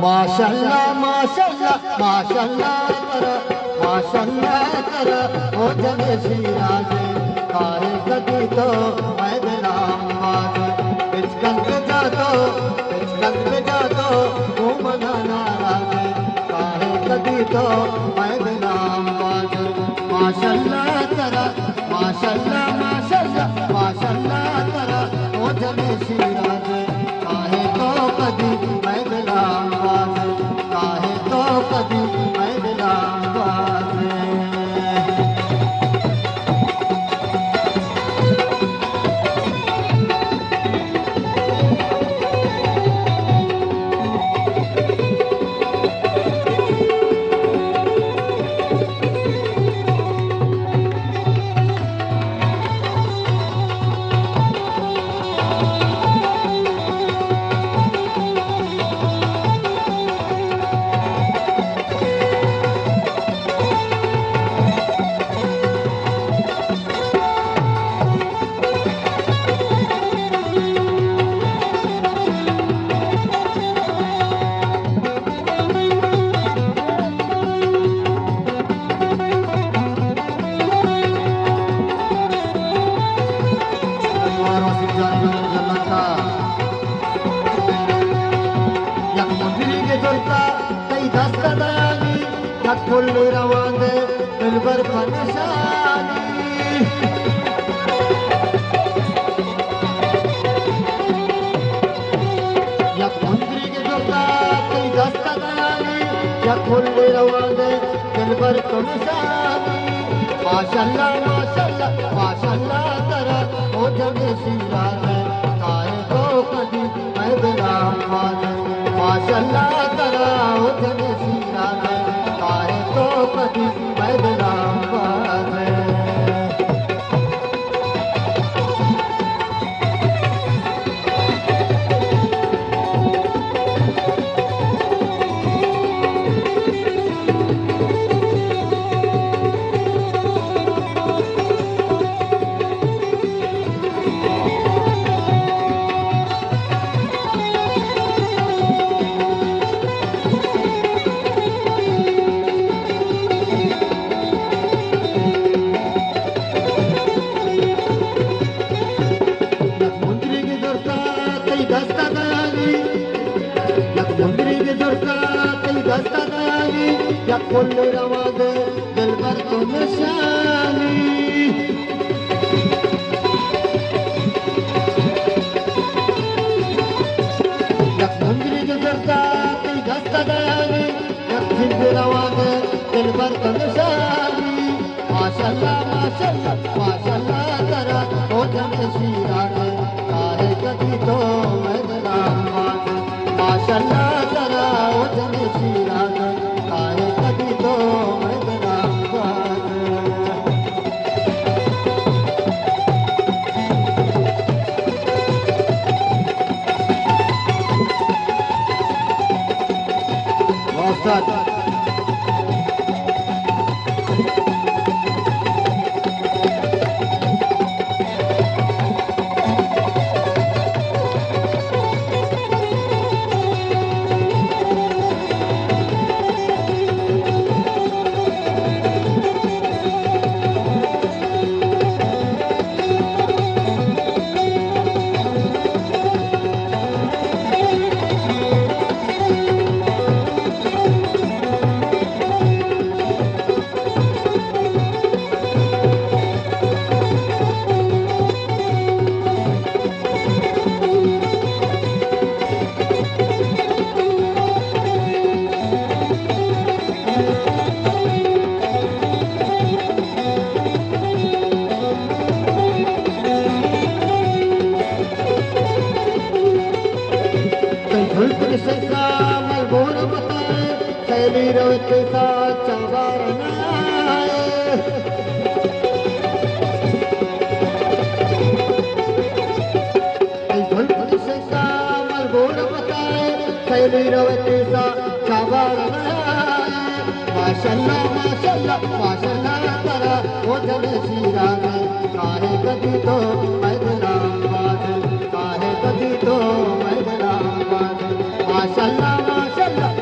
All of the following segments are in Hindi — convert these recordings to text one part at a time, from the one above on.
माशाल्लाह माशाल्लाह माशाल्लाह कर माशाल्लाह कर ओ जने शिराजे काहे कदी तो मैं दिलामाज पिचकन पे जा तो तू मना नाराजे काहे कदी तो मैं दिलामाज माशाल्लाह कर माशाल्लाह माशाल्लाह माशाल्लाह कर ओ जने शिराजे काहे तो कदी मैं दिलामाज काहे तो कदी मैं दिलामाज फुल रवांदे दिलबर फनशानी या मंदिर के जोता कोई दस्ता दयानी या फुल रवांदे दिलबर फनशानी माशाल्लाह माशाल्लाह माशाल्लाह तेरा ओ जगे शिराजे काहे तो कदी मैं दिलामाज माशाल्लाह तेरा ओ जगे शिराजे काहे तो कदी मैं दिलामाज दस्ता दयानी या मुंदरी के जोरता कई दस्ता दयानी या फुल रवांदे दिलबर तो निशानी या मुंदरी के जोरता कई दस्ता दयानी या फुल रवांदे दिलबर तो निशानी माशाल्लाह माशाल्लाह माशाल्लाह तेरा ओ जने शिराजे काहे कदी तो मैं दिलामाज माशाल्लाह तेरा ओ जने शिराजे काहे कदी तो मैं दिलामाज वास्ता सैली रोत सा चंगार सैली रोत सा चंगार माशाल्लाह माशाल्लाह माशाल्लाह तेरा ओ जने शिराजे काहे कदी तो मैं दिलामाज काहे कदी तो मैं दिलामाज माशाल्लाह माशाल्लाह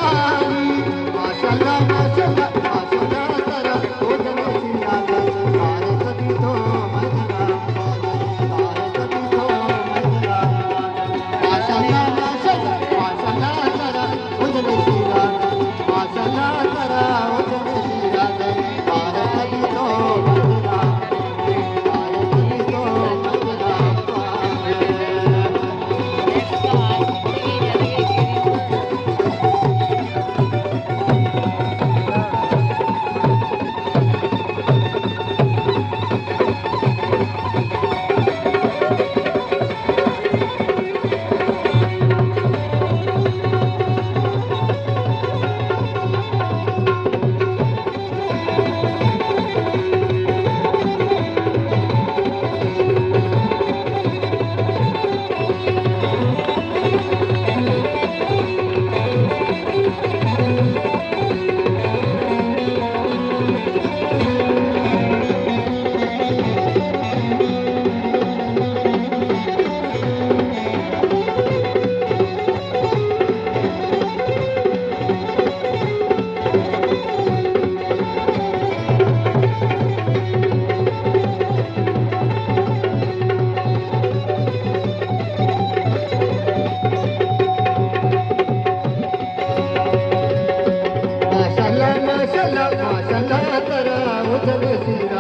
वाली माशाल्लाह माशाल्लाह माशाल्लाह करा ओ जने सिया तारे कभी तो मजना तारे कभी तो मजना माशाल्लाह माशाल्लाह माशाल्लाह करा ओ जने सिया माशाल्लाह करा ओ जने सिया तारे कभी तो मजना तारे कभी तो मजना माशाल्लाह माशाल्लाह करा ओ जने सिया